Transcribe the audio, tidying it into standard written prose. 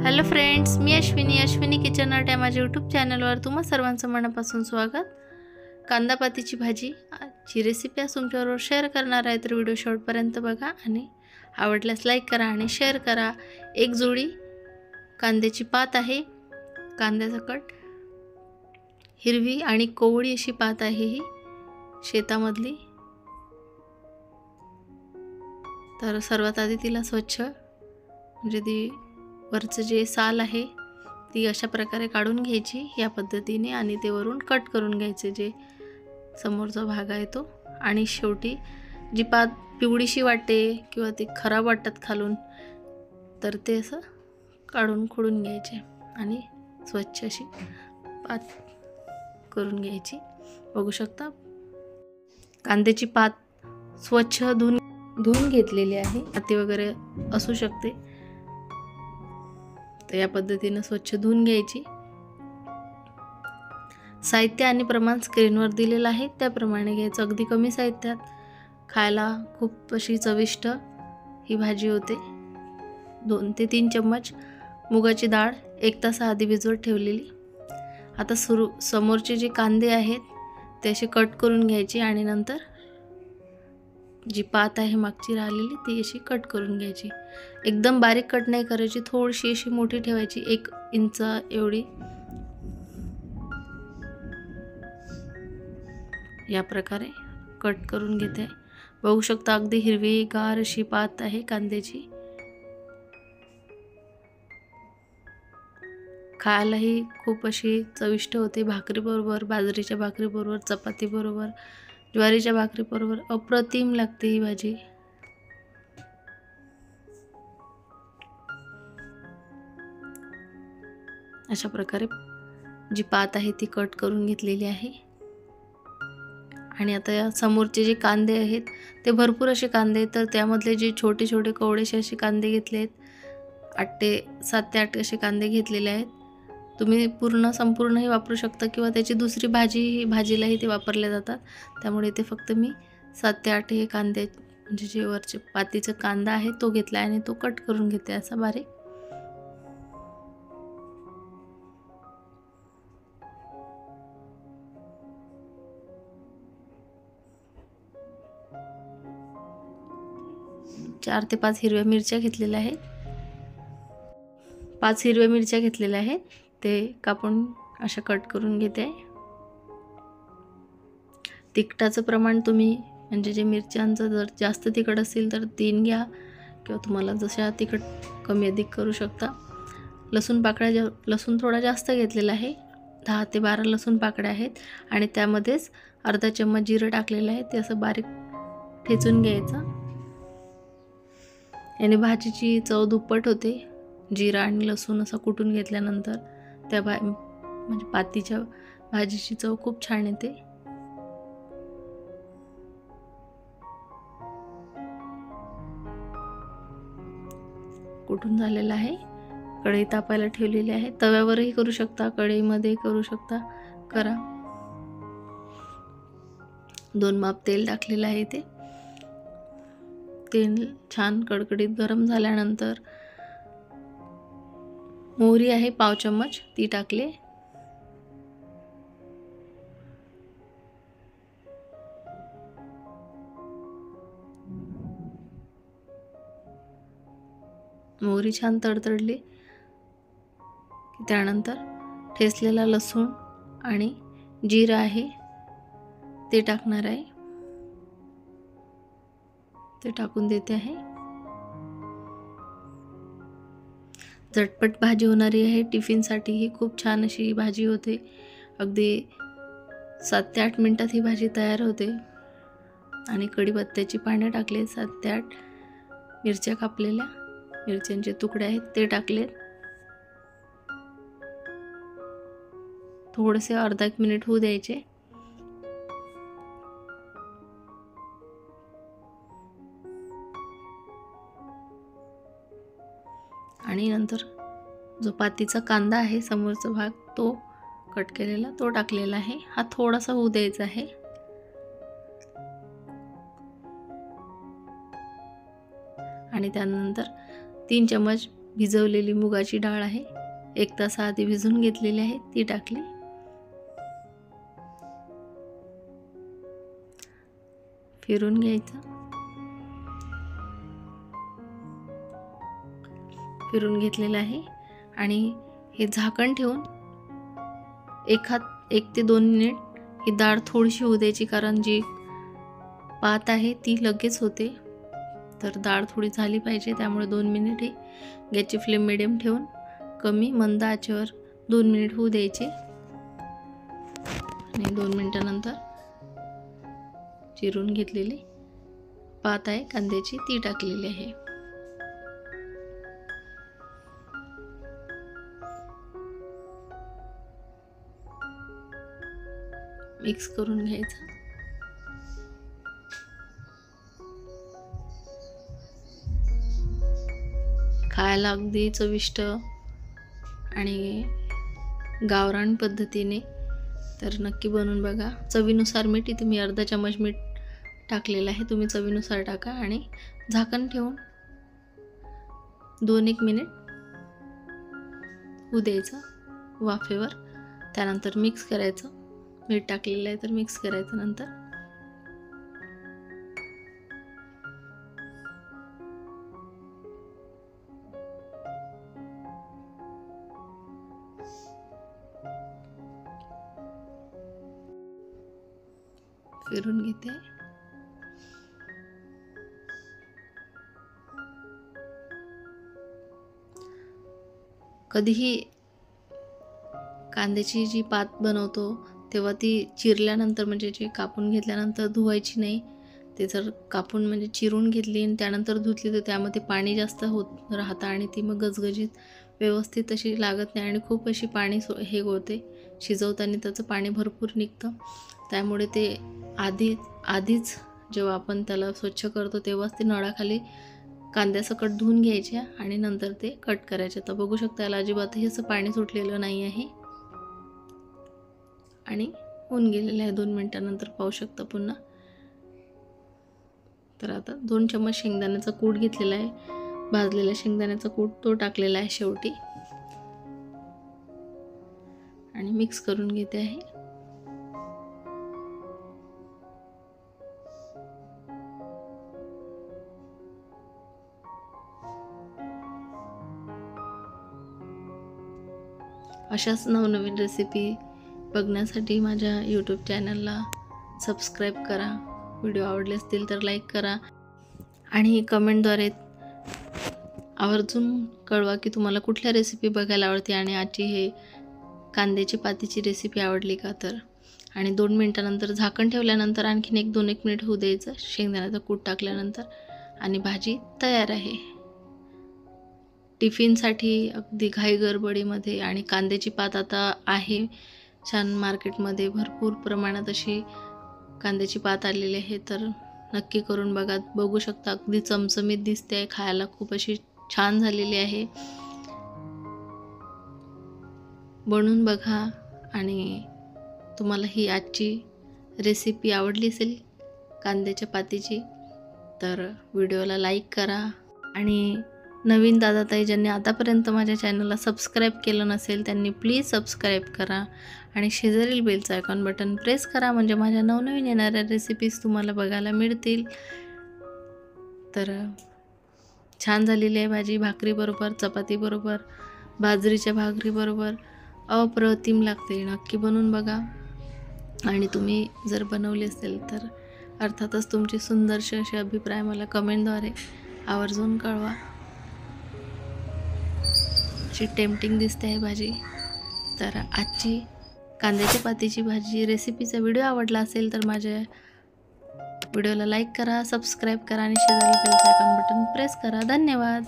Hello friends, मी Ashwini kitchen art या माझ्या YouTube चॅनलवर तुम्हा सर्वांचं मनापासून स्वागत। कांदापातीची भाजीची रेसिपी आज तुमच्याबरोबर शेअर करणार आहे, तर व्हिडिओ शेवटपर्यंत बघा आणि आवडल्यास लाईक करा आणि शेअर करा। एक जोडी कांद्याची पात आहे, कांद्याचा कट, हिरवी आणि कोवळी अशी पात आहे ही शेतामधली। तर सर्वात आधी तिला स्वच्छ म्हणजे ती वरचं जे साल आहे ती अशा प्रकारे काढून घ्यायची या पद्धतीने आणि ते वरून कट करून घ्यायचे जे समोरचा भाग आहे तो। आणि शेवटी जी पात पिवळीशी वाटते किंवा ती खराब वाटतात खालून, तर ते असं काढून खोडून घ्यायचे आणि स्वच्छ अशी पात करून घ्यायची। बघू शकता कांद्याची पात स्वच्छ धुवून घेतलेली आहे, माती वगैरे असू शकते, तर या पद्धतीने स्वच्छ धुवून घ्यायची। साहित्य आणि प्रमाण स्क्रीनवर दिलेलं आहे त्याप्रमाणे घ्यायचं। अगदी कमी साहित्यात खायला खूप अशी चविष्ट ही भाजी होते। 2 ते 3 चम्मच मुगाची डाळ 1 तास आधी भिजवत ठेवलेली। आता समोरचे जे कांदे आहेत ते असे कट करून घ्यायचे आणि नंतर जी पात आहे मागची राहिलेली ती अशी कट करून घ्यायची। एकदम बारीक कट नाही करायची, थोडीशी अशी मोठी ठेवायची, 1 इंच एवढी। या प्रकारे कट करून घेते। बघू शकता अगदी हिरवीगार अशी पात आहे कांद्याची। खायलाही खूप अशी चविष्ट होते, भाकरीबरोबर, बाजरीच्या भाकरीबरोबर, चपातीबरोबर, ज्वारीच्या भाकरीबरोबर अप्रतिम लागते ही भाजी। अशा प्रकारे जी पात आहे ती कट करून घेतलेली आहे। आणि आता या समोरचे जे कांदे आहेत ते भरपूर असे कांदे आहेत, तर त्यामधले जे छोटे छोटे कवळेसे असे कांदे घेतले आहेत, 7 ते 8 असे कांदे घेतलेले आहेत। तुम्ही संपूर्णही वापरू शकता किंवा त्याची दुसरी भाजीलाही ते वापरले जातात, त्यामुळे ते फक्त मी 7 ते 8 हे कांदे म्हणजे जे वरचे पातीचा कांदा आहे तो घेतला आणि तो कट करून घेते असा बारीक। चार ते 5 हिरव्या मिरच्या घेतलेल्या आहेत, 5 हिरव्या मिरच्या घेतलेल्या आहेत, ते कापून अशा कट करून घेते। तिखटाचं प्रमाण तुम्ही म्हणजे जे मिरच्यांचं जर जास्त तिखट असेल तर 3 घ्या किंवा तुम्हाला जशा तिखट कमी अधिक करू शकता। लसूण थोडा जास्त घेतलेला आहे, 10 ते 12 लसूण पाकळ्या आहेत आणि त्यामध्येच अर्धा चम्मच जिरं टाकलेलं आहे, ते असं बारीक ठेचून घ्यायचं। याने भाजीची चव दुप्पट होते। जिरा आणि लसूण असा कुटून घेतल्यानंतर त्या म्हणजे पातीच्या भाजीची चव खूप छान येते। कुटून झालेला आहे, कढई तापायला ठेवलेली आहे। तव्यावरही करू शकता, कढईमध्ये करू शकता, करा। 2 माप तेल टाकलेलं आहे, तेल छान कडकडीत गरम झाल्यानंतर मोहरी आहे 1/2 चम्मच ती टाकले। मोहरी छान तडतडली की त्यानंतर ठेचलेला लसूण आणि जिरं आहे ते टाकणार आहे, ते टाकून देते आहे। झटपट भाजी होणारी आहे, टिफिनसाठी ही खूप छान अशी भाजी होते। अगदी 7 ते 8 मिनिटात ही भाजी तयार होते। आणि कढीपत्त्याची पाने टाकले, 7 ते 8 मिरच्या कापलेल्या, मिरच्यांचे तुकडे आहेत ते टाकलेत। थोडेसे अर्धा 1 मिनिट होऊ द्यायचे। आणि नंतर जो पातीचा कांदा आहे समोरचा भाग तो कट केलेला तो टाकलेला आहे, हा थोडासा होऊ द्यायचा आहे। आणि त्यानंतर 3 चम्मच भिजवलेली मुगाची डाळ आहे, 1 तास आधी भिजवून घेतलेली आहे, ती टाकली. फिरून घ्यायचं. फिरून घेतलेलं आहे आणि हे झाकण ठेवून 1 ते 2 मिनिट ही डाळ थोडीशी होऊ द्यायची, कारण जी पात आहे ती लगेच होते. तर डाळ थोडी झाली पाहिजे, त्यामुळे 2 मिनिट ही गॅसची फ्लेम मिडियम ठेवून कमी मंद आचेवर 2 मिनिट होऊ द्यायचे. आणि 2 मिनिटानंतर चिरून घेतलेली पात आहे कांद्याची ती टाकलेली आहे. मिक्स करून घ्यायचं. खायला अगदी चविष्ट आणि गावरान पद्धतीने, तर नक्की बनवून बघा. चवीनुसार मीठ इथे मी अर्धा चमच मीठ टाकलेलं आहे, तुम्ही चवीनुसार टाका. आणि झाकण ठेवून 2-1 मिनिट होऊ द्यायचं वाफेवर. त्यानंतर मिक्स करायचं. मीठ टाकलेलं आहे तर मिक्स करायचं. नंतर फिरून घेते. कधीही कांद्याची जी पात बनवतो तेव्हा ती चिरल्यानंतर, म्हणजे जे कापून घेतल्यानंतर धुवायची नाही. ते जर कापून म्हणजे चिरून घेतली आणि त्यानंतर धुतली तर त्यामध्ये पाणी जास्त होत राहतं आणि ती मग गजगजीत व्यवस्थित अशी लागत नाही आणि खूप अशी पाणी हे होते. शिजवताना त्याचं पाणी भरपूर निघतं. त्यामुळे ते आधीच जेव्हा आपण त्याला स्वच्छ करतो तेव्हाच ते नळाखाली कांद्यासकट धुवून घ्यायचे आणि नंतर ते कट करायचे. तर बघू शकता याला अजिबातही असं पाणी सुटलेलं नाही आहे आणि होऊन गेलेलं आहे. 2 मिनिटानंतर पाहू शकता पुन्हा. तर आता 2 चम्मच शेंगदाण्याचा कूट घेतलेला आहे, भाजलेला शेंगदाण्याचा कूट तो टाकलेला आहे शेवटी आणि मिक्स करून घेते आहे. अशाच नवनवीन रेसिपी बघण्यासाठी माझ्या यूट्यूब चॅनलला सबस्क्राईब करा. व्हिडिओ आवडले असतील तर लाईक करा आणि कमेंटद्वारे आवर्जून कळवा की तुम्हाला कुठल्या रेसिपी बघायला आवडते आणि आजची हे कांद्याची पातीची रेसिपी आवडली का तर. आणि 2 मिनिटानंतर झाकण ठेवल्यानंतर आणखीन 1-2 मिनिट होऊ द्यायचं शेंगदाण्याचा कूट टाकल्यानंतर आणि भाजी तयार आहे. टिफिनसाठी अगदी घाई गडबडीमध्ये. आणि कांद्याची पात आता आहे छान मार्केटमध्ये, भरपूर प्रमाणात अशी कांद्याची पात आलेली आहे. तर नक्की करून बघा. बघू शकता अगदी चमचमीत दिसते आहे, खायला खूप अशी छान झालेली आहे. बनवून बघा आणि तुम्हाला ही आजची रेसिपी आवडली असेल कांद्याच्या पातीची तर व्हिडिओला लाईक करा. आणि नवीन दादाताई ज्यांनी आतापर्यंत माझ्या चॅनलला सबस्क्राईब केलं नसेल त्यांनी प्लीज सबस्क्राईब करा आणि शेजारील बेलचं आयकॉन बटन प्रेस करा, म्हणजे माझ्या नवनवीन येणाऱ्या रेसिपीज तुम्हाला बघायला मिळतील. तर छान झालेली आहे भाजी. भाकरीबरोबर, चपातीबरोबर, बाजरीच्या भाकरीबरोबर अप्रतिम लागते. नक्की बनवून बघा. आणि तुम्ही जर बनवली असेल तर अर्थातच तुमचे सुंदरसे असे अभिप्राय मला कमेंटद्वारे आवर्जून कळवा. अशी टेम्पटिंग दिसते आहे भाजी. तर आजची कांद्याच्या पातीची भाजी रेसिपीचा व्हिडिओ आवडला असेल तर माझ्या व्हिडिओला लाईक करा, सबस्क्राईब करा आणि शेजारी बेल आयकॉन बटन प्रेस करा. धन्यवाद.